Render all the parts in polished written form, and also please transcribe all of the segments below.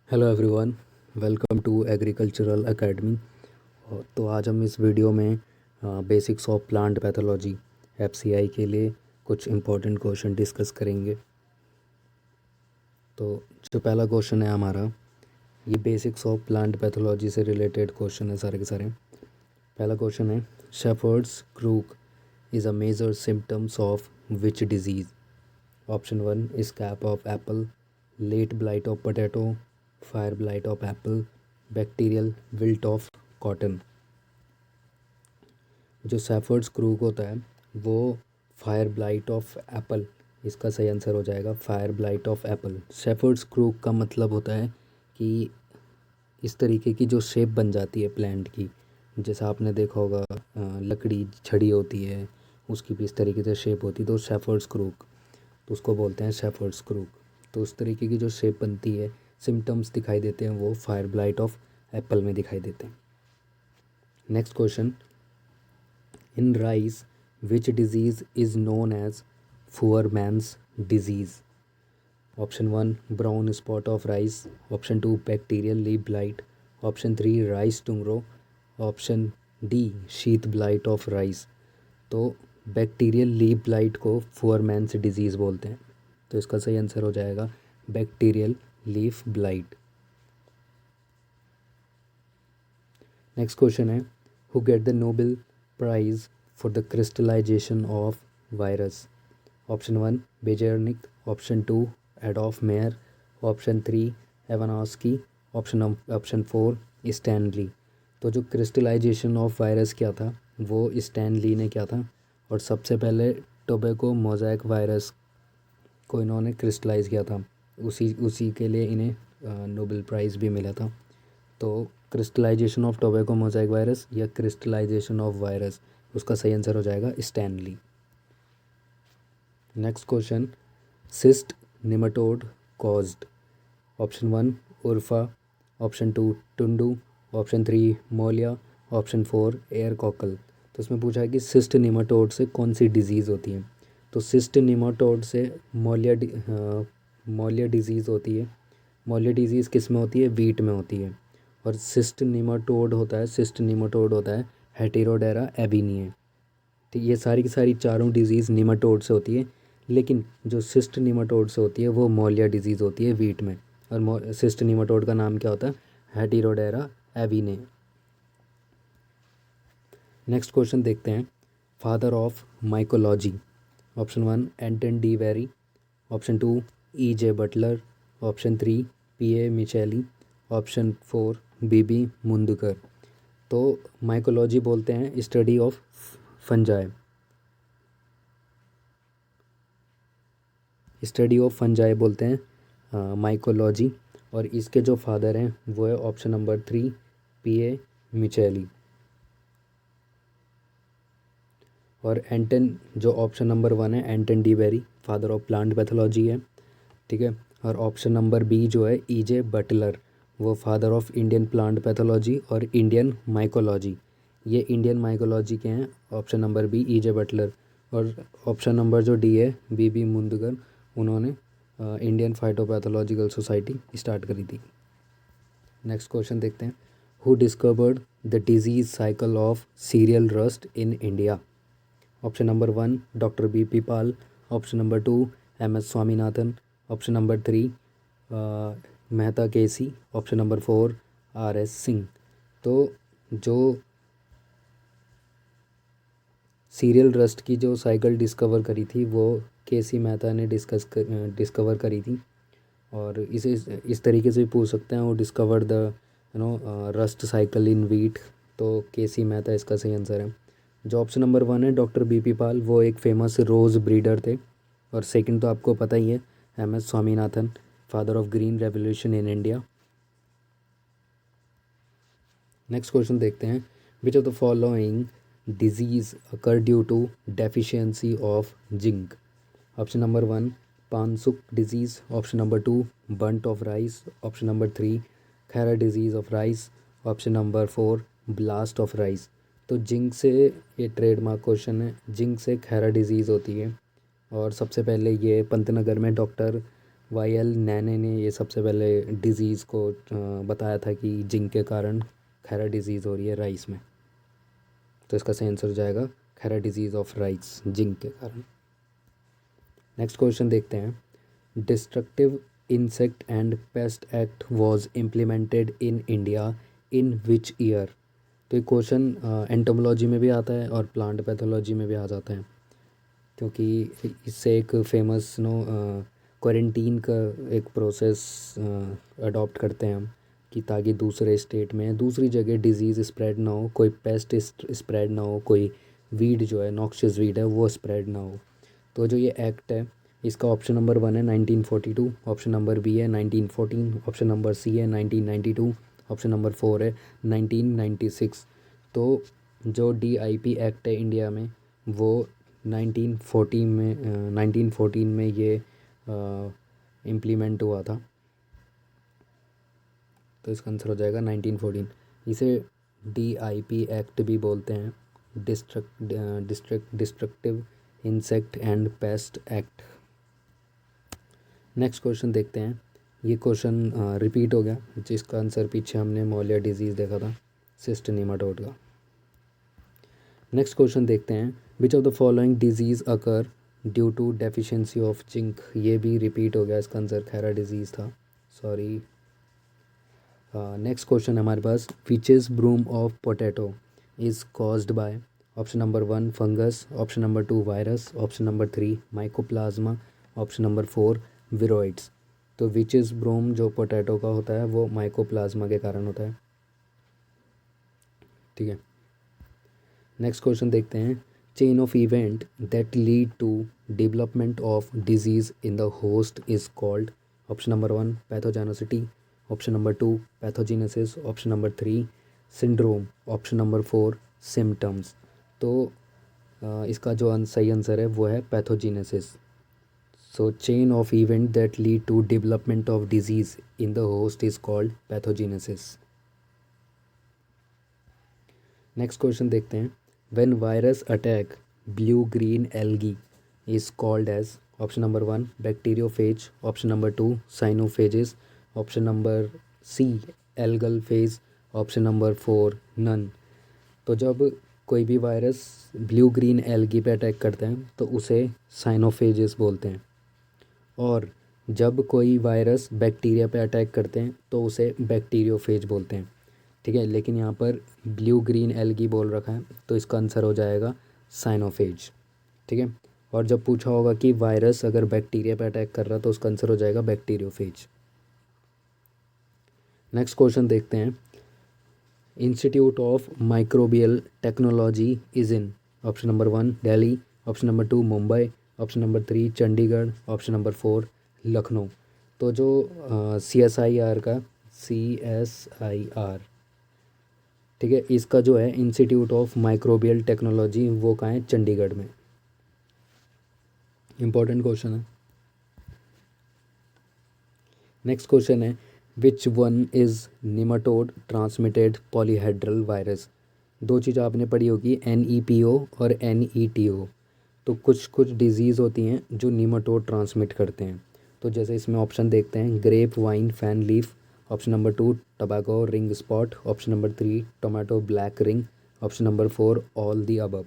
Hello everyone, welcome to agricultural academy. तो आज हम इस वीडियो में basics of plant pathology FCI के लिए कुछ इम्पोर्टेंट क्वेश्चन डिस्कस करेंगे। तो जो पहला क्वेश्चन है हमारा, ये बेसिक्स ऑफ प्लांट पैथोलॉजी से रिलेटेड क्वेश्चन है सारे के सारे। पहला क्वेश्चन है, shepherd's crook is a major symptoms of which disease? Option 1 scab of apple, late blight of potato, fire blight of apple, bacterial wilt of cotton. जो shepherd's crook होता है वो फायर ब्लाइट ऑफ एप्पल, इसका सही answer हो जाएगा fire blight of apple. Shepherd's crook का मतलब होता है कि इस तरीके की जो शेप बन जाती है प्लांट की, जैसा आपने देखा होगा लकड़ी छड़ी होती है उसकी भी इस तरीके से शेप होती है, तो सैफर्ड्स क्रूक, तो उसको बोलते हैं शेफर्ड्स क्रूक। तो उस तरीके की जो शेप बनती है, सिम्टम्स दिखाई देते हैं, वो फायर ब्लाइट ऑफ एप्पल में दिखाई देते हैं। Next question, in rice which disease is known as foreman's disease? Option 1 brown spot of rice, option 2 bacterial leaf blight, option 3 rice tungro, option D sheath blight of rice. तो bacterial leaf blight को foreman's disease बोलते हैं, तो इसका सही answer हो जाएगा bacterial leaf blight. Next question है, who get the Nobel prize for the crystallization of virus? Option 1 Beijerinck, option 2 Adolf Mayer, option 3 Ivanovsky, option 4 Stanley. तो जो क्रिस्टलाइजेशन ऑफ वायरस क्या था वो स्टैनली ने किया था, और सबसे पहले टोबैको मोज़ेक वायरस को इन्होंने क्रिस्टलाइज़ किया था, उसी उसी के लिए इन्हें नोबेल प्राइज़ भी मिला था। तो crystallization of tobacco mosaic virus या क्रिस्टलाइजेशन ऑफ वायरस, उसका सही आंसर हो जाएगा Stanley. Next question, cyst nematode caused? Option 1 उर्फा, option 2 tundu, option 3 molya, option 4 ear cockle. तो उसमें पूछा है कि सिस्ट निमाटोड से कौन सी डिजीज़ होती है। तो सिस्ट निमाटोड से मोलिया डिजीज़ होती है। मोलिया डिजीज़ किस में होती है? वीट में होती है। और सिस्ट निमाटोड होता है हेटेरोडेरा एबीनिए। तो ये सारी की सारी चारों डिजीज़ निमाटोड से होती है, लेकिन जो सिस्ट निमाटोड से होती है वो मोलिया डिजीज़ होती है वीट में। और सिस्ट निमाटोड का नाम क्या होता है? हेटेरोडेरा एबीने। नेक्स्ट क्वेश्चन देखते हैं, father of mycology? Option 1 Anton de Bary, option 2 E J Butler, option 3 P A Micheli, option 4 B B Mundkur. तो माइकोलॉजी बोलते हैं study of fungi, study of fungi बोलते हैं माइकोलॉजी। और इसके जो फादर हैं वो है option number 3 P A Micheli. और एंटन, जो ऑप्शन नंबर 1 है Anton de Bary, father of plant pathology है, ठीक है। और ऑप्शन नंबर बी जो है ई जे बटलर, वो father of Indian plant pathology और इंडियन माइकोलॉजी, ये इंडियन माइकोलॉजी के हैं, option number B E J Butler. और ऑप्शन नंबर जो डी है बी बी मुंदगर, उन्होंने इंडियन फाइटोपैथोलॉजिकल सोसाइटी स्टार्ट करी थी। नेक्स्ट क्वेश्चन देखते हैं, who discovered the disease cycle of cereal rust in India? Option number 1 doctor B P Pal, option number 2 M S Swaminathan, option number 3 Mehta K C, option number 4 R S Singh. तो जो serial rust की जो cycle discover करी थी वो केसी मेहता ने डिस्कवर करी थी। और इसे इस तरीके से भी पूछ सकते हैं, वो discover the rust cycle in wheat, तो केसी मेहता इसका सही आंसर है। जो ऑप्शन नंबर 1 है डॉक्टर बी पी पाल, वो एक फेमस रोज़ ब्रीडर थे। और सेकंड तो आपको पता ही है, M S Swaminathan, father of green revolution in India. Next question देखते हैं, which of the following disease occur due to deficiency of zinc? Option number 1 Pansuk disease, option number 2 bunt of rice, option number 3 khaira disease of rice, option number 4 blast of rice. तो zinc से, ये trademark question है, zinc से Khaira disease होती है। और सबसे पहले ये पंतनगर में डॉक्टर वाई.एल. नैने ने ये सबसे पहले डिज़ीज़ को बताया था कि जिंक के कारण खैरा डिज़ीज़ हो रही है राइस में। तो इसका सही आंसर हो जाएगा Khaira disease of rice, zinc के कारण। नेक्स्ट क्वेश्चन देखते हैं। Destructive insect and paste act was implemented in India in which year. तो ये क्वेश्चन एंटोमोलॉजी में भी आता है और प्लांट पैथोलॉजी में भी आ जाता है, क्योंकि इससे एक फेमस क्वारंटीन का एक प्रोसेस अडॉप्ट करते हैं हम, कि ताकि दूसरे स्टेट में दूसरी जगह डिजीज़ स्प्रेड ना हो, कोई पेस्ट स्प्रेड ना हो, कोई वीड जो है नॉक्शियस वीड है वो स्प्रेड ना हो। तो जो ये एक्ट है इसका ऑप्शन नंबर 1 है 1942, ऑप्शन नंबर बी है 1914, ऑप्शन नंबर सी है 1992, ऑप्शन नंबर 4 है 1996। तो जो DIP एक्ट है इंडिया में वो 1914 में ये इम्प्लीमेंट हुआ था। तो इसका आंसर हो जाएगा 1914। इसे DIP एक्ट भी बोलते हैं, destructive insect and paste act. Next question देखते हैं। ये क्वेश्चन रिपीट हो गया, जिसका आंसर पीछे हमने मोलिया डिजीज़ देखा था, सिस्ट नेमाटोड का। नेक्स्ट क्वेश्चन देखते हैं। Which of the following disease occur due to deficiency of zinc. ये भी रिपीट हो गया, इसका आंसर खैरा डिजीज़ था, सॉरी। नेक्स्ट क्वेश्चन है हमारे पास। Witches' broom of potato is caused by. Option number 1 fungus, option number 2 virus, option number 3 mycoplasma, option number 4 viroids. तो विच इज़ ब्रूम जो पोटैटो का होता है वो माइकोप्लाज्मा के कारण होता है, ठीक है। नेक्स्ट क्वेश्चन देखते हैं। Chain of event that lead to development of disease in the host is called. Option number 1 pathogenicity, option number 2 pathogenesis, option number 3 syndrome, option number 4 symptoms. तो इसका जो सही आंसर है वो है pathogenesis. So chain of event that lead to development of disease in the host is called pathogenesis. Next question देखते हैं। When virus attack blue green algae is called as. Option number 1 bacteriophage, option number 2 cyanophages, option number C algal phage, option number 4 none. तो जब कोई भी virus blue green algae पे attack करते हैं तो उसे साइनोफेजेस बोलते हैं, और जब कोई वायरस बैक्टीरिया पे अटैक करते हैं तो उसे बैक्टीरियोफेज बोलते हैं, ठीक है। लेकिन यहाँ पर ब्लू ग्रीन एल्गी बोल रखा है तो इसका आंसर हो जाएगा साइनोफेज, ठीक है। और जब पूछा होगा कि वायरस अगर बैक्टीरिया पे अटैक कर रहा तो उसका आंसर हो जाएगा बैक्टीरियोफेज। नेक्स्ट क्वेश्चन देखते हैं। Institute of microbial technology is in. Option number 1 Delhi, option number 2 Mumbai, option number 3 Chandigarh, option number 4 Lucknow. तो जो CSIR का CSIR, ठीक है, इसका जो है इंस्टीट्यूट ऑफ माइक्रोबियल टेक्नोलॉजी वो कहाँ है, चंडीगढ़ में। इंपॉर्टेंट क्वेश्चन है। नेक्स्ट क्वेश्चन है। Which one is nematode transmitted polyhedral virus. दो चीज़ आपने पढ़ी होगी, NEPO और NETO। तो कुछ कुछ डिजीज़ होती हैं जो निमाटोड ट्रांसमिट करते हैं। तो जैसे इसमें ऑप्शन देखते हैं। Grapevine fan leaf, option number 2 tobacco ring spot, option number 3 tomato black ring, option number 4 all the above.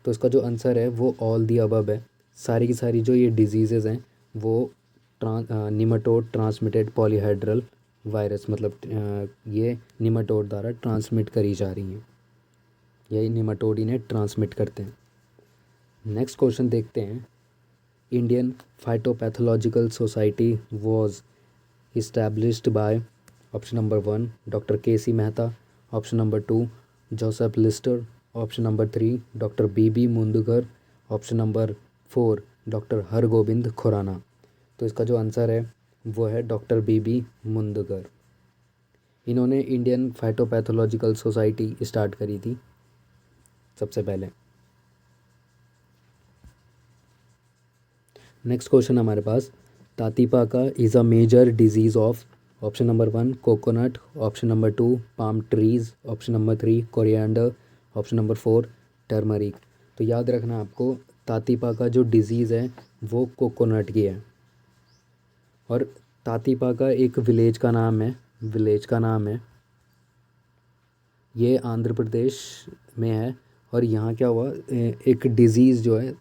तो इसका जो आंसर है वो ऑल दी अबव है। सारी की सारी जो ये डिजीज़ेज़ हैं वो निमाटोड ट्रांसमिटेड पॉलीहेड्रल वायरस, मतलब ये निमाटोड द्वारा ट्रांसमिट करी जा रही हैं, यही निमाटोड इन्हें ट्रांसमिट करते हैं। नेक्स्ट क्वेश्चन देखते हैं। Indian phytopathological society was established by. Option number 1 doctor KC Mehta, option number 2 Joseph Lister, option number 3 doctor BB Mundkur, option number 4 doctor Hargovind Khorana. तो इसका जो आंसर है वो है डॉक्टर BB मुंदगर। इन्होंने इंडियन फाइटोपैथोलॉजिकल सोसाइटी स्टार्ट करी थी सबसे पहले। नेक्स्ट क्वेश्चन हमारे पास। Tatipaka is a major disease of. Option number 1 coconut, option number 2 palm trees, option number 3 coriander, option number 4 turmeric. तो याद रखना आपको, तातीपाका जो डिज़ीज़ है वो कोकोनट की है, और तातीपाका एक विलेज का नाम है। ये आंध्र प्रदेश में है। और यहाँ क्या हुआ, एक डिज़ीज़ जो है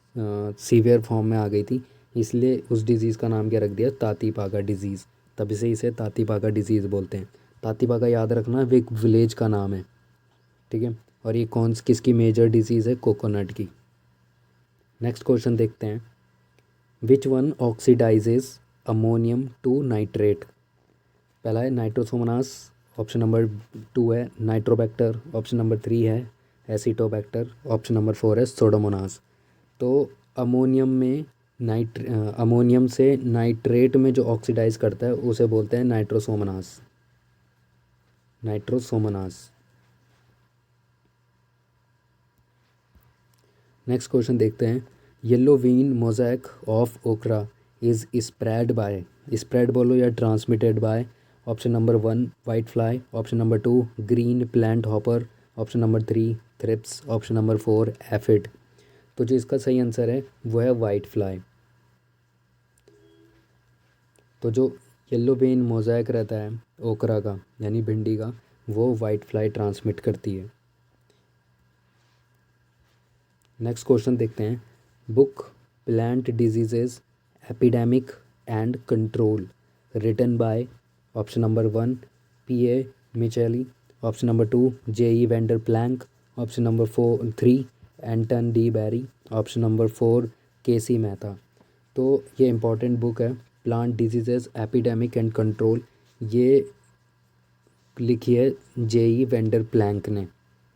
सीवियर फॉर्म में आ गई थी, इसलिए उस डिज़ीज़ का नाम क्या रख दिया, तातीपाका डिज़ीज़। तभी से इसे तातीपाका डिज़ीज़ बोलते हैं। तातीपाका याद रखना, वो एक विलेज का नाम है, ठीक है। और ये किसकी मेजर डिजीज़ है, कोकोनट की। नेक्स्ट क्वेश्चन देखते हैं, which one oxidizes ammonium to nitrate. पहला है नाइट्रोसोमोनास, ऑप्शन नंबर 2 है नाइट्रोबैक्टर, ऑप्शन नंबर 3 है एसिटोबैक्टर, ऑप्शन नंबर 4 है सोडोमोनास। तो अमोनियम से नाइट्रेट में जो ऑक्सीडाइज करता है उसे बोलते हैं नाइट्रोसोमोनास। नेक्स्ट क्वेश्चन देखते हैं, yellow vein mosaic of okra is spread बोलो या transmitted by. Option number 1 white fly, option number 2 green plant hopper, option number 3 thrips, option number 4 aphid. तो जो इसका सही आंसर है वो है वाइट फ्लाई। तो जो येलो वेन मोज़ैक रहता है ओकरा का यानी भिंडी का, वो वाइट फ्लाई ट्रांसमिट करती है। नेक्स्ट क्वेश्चन देखते हैं, book plant diseases epidemic and control written by. Option number 1 P.A. Micheli, option number 2 J.E. Vander Plank, option number 3 Anton de Bary, option number 4 K.C. Mehta. तो ये इंपॉर्टेंट बुक है, plant diseases epidemic and control. ये लिखी है J.E. Vander Planck ने।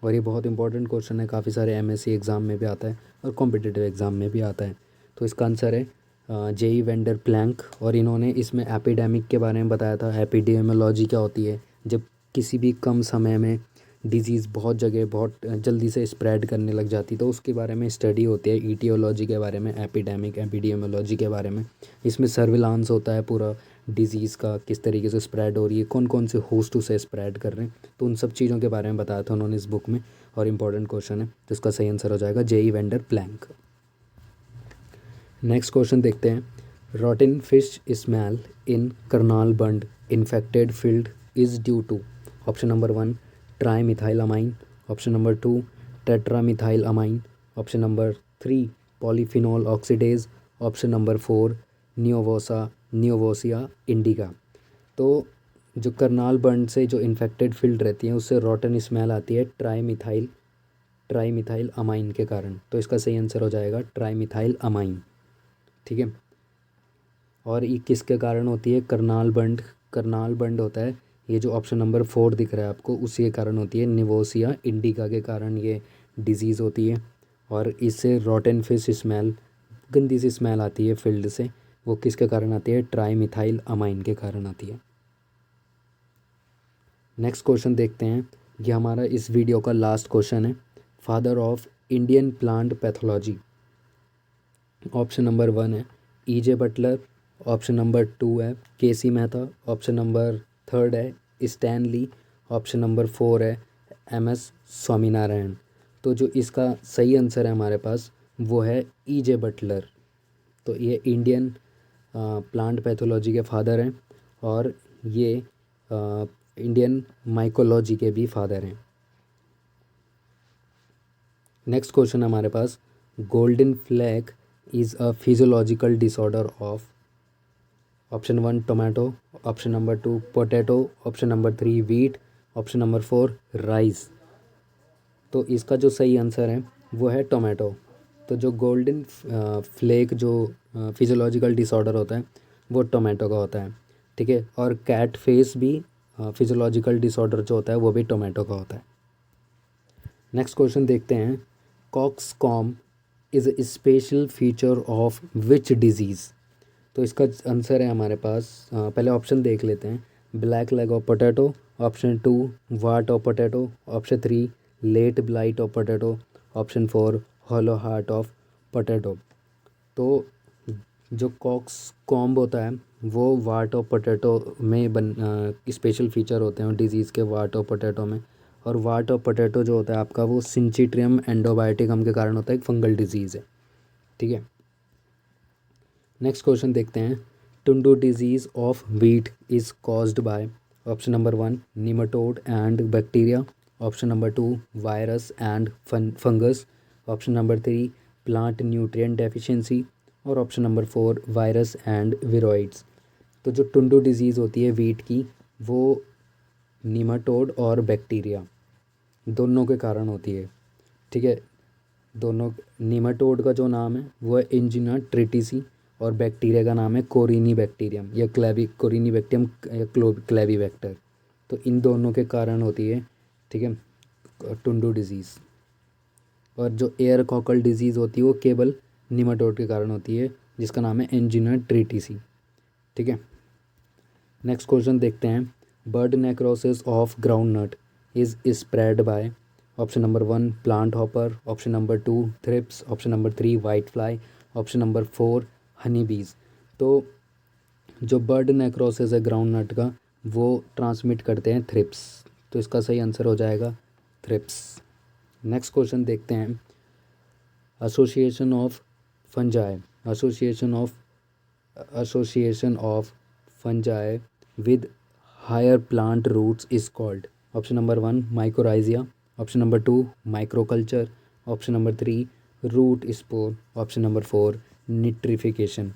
और ये बहुत इंपॉर्टेंट क्वेश्चन है, काफ़ी सारे MSc एग्ज़ाम में भी आता है और कॉम्पिटिटिव एग्ज़ाम में भी आता है। तो इसका आंसर है J.E. Vander Plank. और इन्होंने इसमें एपिडेमिक के बारे में बताया था। एपिडेमियोलॉजी क्या होती है, जब किसी भी कम समय में डिजीज़ बहुत जगह बहुत जल्दी से स्प्रेड करने लग जाती, तो उसके बारे में स्टडी होती है। ईटियोलॉजी के बारे में, एपिडेमियोलॉजी के बारे में। इसमें सर्विलांस होता है पूरा डिज़ीज़ का, किस तरीके से स्प्रेड हो रही है, कौन कौन से होस्ट उसे स्प्रेड कर रहे हैं, तो उन सब चीज़ों के बारे में बताया था उन्होंने इस बुक में। और इम्पॉर्टेंट क्वेश्चन है, तो इसका सही आंसर हो जाएगा J.E. Vander Planck. Next question देखते हैं, rotten fish smell in Karnal bunt infected field is due to. Option number 1 tri methyl amine, option number 2 tetra methyl amine, option number 3 polyphenol oxidase, option number 4 Neovossia indica. तो जो करनाल बंड से जो infected field रहती है उससे रॉटन smell आती है tri methyl amine के कारण। तो इसका सही आंसर हो जाएगा ट्राई मिथाइल अमाइन, ठीक है। और ये किसके कारण होती है, करनाल बंड होता है, ये जो ऑप्शन नंबर 4 दिख रहा है आपको, उसी के कारण होती है। निवोसिया इंडिका के कारण ये डिजीज़ होती है। और इससे रॉटन फिश स्मेल, गंदी सी स्मेल आती है फील्ड से, वो किसके कारण आती है, ट्राई मिथाइल अमाइन के कारण आती है। नेक्स्ट क्वेश्चन देखते हैं, ये हमारा इस वीडियो का लास्ट क्वेश्चन है, father of Indian plant pathology. Option number 1 है E.J. बटलर, ऑप्शन नंबर 2 है K.C. मेहता, ऑप्शन नंबर 3 है स्टैनली, ऑप्शन नंबर 4 है M.S. स्वामीनारायण। तो जो इसका सही आंसर है हमारे पास वो है E.J. बटलर। तो ये इंडियन प्लांट पैथोलॉजी के फादर हैं और ये इंडियन माइकोलॉजी के भी फादर हैं। नेक्स्ट क्वेश्चन हमारे पास, golden fleck is a physiological disorder of. Option 1 tomato, option number 2 potato, option number 3 wheat, option number 4 rice. तो इसका जो सही आंसर है वो है टोमेटो। तो जो गोल्डन फ्लेक जो फिजियोलॉजिकल डिसऑर्डर होता है वो टोमेटो का होता है, ठीक है। और कैट फेस भी फिजियोलॉजिकल डिसऑर्डर जो होता है वो भी टोमेटो का होता है। नेक्स्ट क्वेश्चन देखते हैं, cockscomb is a special feature of which disease. तो इसका आंसर है हमारे पास, पहले ऑप्शन देख लेते हैं, black leg of potato, option 2 wart of potato, option 3 late blight of potato, option 4 hollow heart of potato. तो जो कॉक्सकॉम्ब होता है वो वाट ऑफ पोटैटो में स्पेशल फीचर होते हैं डिजीज़ के, वाट ऑफ पोटैटो में। और वाट ऑफ पोटैटो जो होता है आपका वो सिंचिट्रियम एंडोबायोटिकम के कारण होता है, एक फंगल डिजीज़ है, ठीक है। नेक्स्ट क्वेश्चन देखते हैं, tundu disease of wheat is caused by option number 1 nematode and bacteria, option number 2 virus and fungus, option number 3 plant nutrient deficiency और option number 4 virus and viroids. तो जो टुंडू डिजीज़ होती है वीट की वो नीमाटोड और बैक्टीरिया दोनों के कारण होती है। ठीक है, दोनों। नीमाटोड का जो नाम है वो है एंजिना ट्रिटिसी और बैक्टीरिया का नाम है कोरिनी बैक्टीरियम या कोरिनी बैक्टीरियम या क्लेवीबैक्टर। तो इन दोनों के कारण होती है, ठीक है, टुंडू डिजीज़। और जो एयर कॉकल डिजीज़ होती है वो केवल नीमाटोड के कारण होती है जिसका नाम है एंजिना ट्रिटिसी। ठीक है, नेक्स्ट क्वेश्चन देखते हैं। Bud necrosis of groundnut is spread by option number 1 plant hopper, option number 2 thrips, option number 3 white fly, option number 4 honey bees. तो जो बर्ड नेक्रोसिस है ग्राउंड नट का वो ट्रांसमिट करते हैं थ्रिप्स। तो इसका सही आंसर हो जाएगा थ्रिप्स। नेक्स्ट क्वेश्चन देखते हैं। Association of fungi association of fungi with higher plant roots is called option number 1 mycorrhiza, option number 2 microculture, option number 3 root spore, option number 4 nitrification।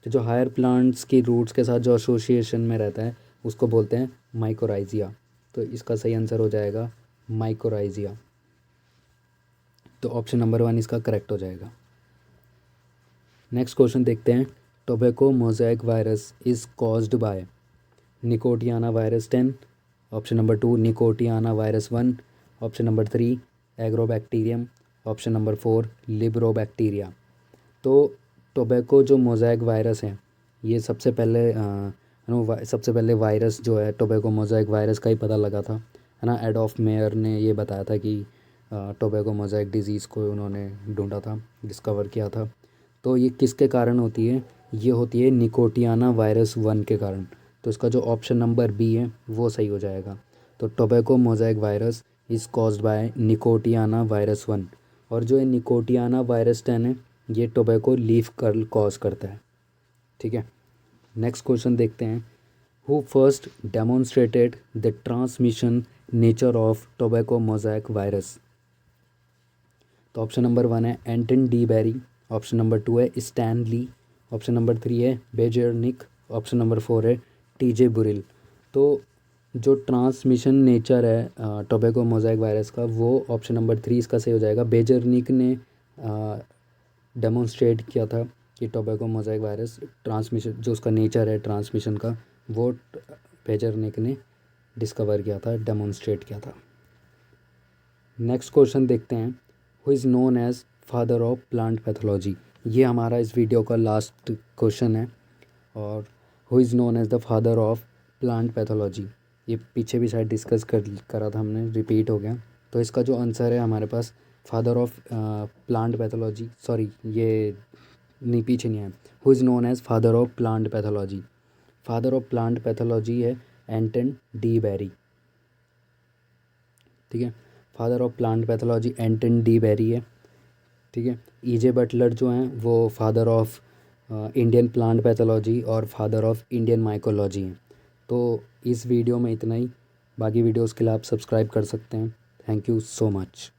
तो जो हायर प्लांट्स की roots के साथ जो association में रहता है उसको बोलते हैं माइकोराइजिया। तो इसका सही आंसर हो जाएगा माइकोराइजिया। तो ऑप्शन नंबर 1 इसका करेक्ट हो जाएगा। नेक्स्ट क्वेश्चन देखते हैं। Tobacco mosaic virus is caused bye Nicotiana virus 10, option number 2 Nicotiana virus 1, option number 3 agrobacterium, option number 4 लिब्रोबैक्टीरिया। तो टोबैको जो मोज़ेक वायरस है ये सबसे पहले वायरस जो है टोबैको मोज़ेक वायरस का ही पता लगा था, है ना। एडोल्फ मेयर ने ये बताया था कि टोबैको मोज़ेक डिज़ीज़ को उन्होंने ढूंढा था, डिस्कवर किया था। तो ये किसके कारण होती है? ये होती है निकोटियाना वायरस 1 के कारण। तो इसका जो ऑप्शन नंबर बी है वो सही हो जाएगा। तो tobacco mosaic virus is caused bye Nicotiana virus 1। और जो ये निकोटियाना वायरस 10 है ये टोबैको लीफ कर्ल कॉज करता है। ठीक है, नेक्स्ट क्वेश्चन देखते हैं। Who first demonstrated the transmission nature of tobacco mosaic virus? तो ऑप्शन नंबर 1 है Anton de berry, option number 2 है स्टैनली, ऑप्शन नंबर 3 है बेजरनिक, ऑप्शन नंबर 4 है टीजे बुरिल। तो जो ट्रांसमिशन नेचर है टोबैको मोज़ेक वायरस का वो ऑप्शन नंबर 3 इसका सही हो जाएगा। बेजरनिक ने डेमोन्स्ट्रेट किया था कि टोबैको मोज़ेक वायरस ट्रांसमिशन जो उसका नेचर है ट्रांसमिशन का वो बेजरनिक ने डिस्कवर किया था, डेमोन्स्ट्रेट किया था। नेक्स्ट क्वेश्चन देखते हैं। Who is known as father of plant pathology? ये हमारा इस वीडियो का लास्ट क्वेश्चन है। और who is known as the father of plant pathology, ये पीछे भी शायद डिस्कस करा था हमने, रिपीट हो गया। तो इसका जो आंसर है हमारे पास father of plant pathology, sorry ये नहीं, पीछे नहीं है। Who is known as father of plant pathology, father of plant pathology है एंटन डी बेरी। ठीक है, father of plant pathology Anton de Bary है। ठीक है, ईजे बटलर जो हैं वो father of Indian plant pathology और फादर ऑफ इंडियन माइकोलॉजी हैं। तो इस वीडियो में इतना ही, बाकी वीडियोस के लिए आप सब्सक्राइब कर सकते हैं। Thank you so much.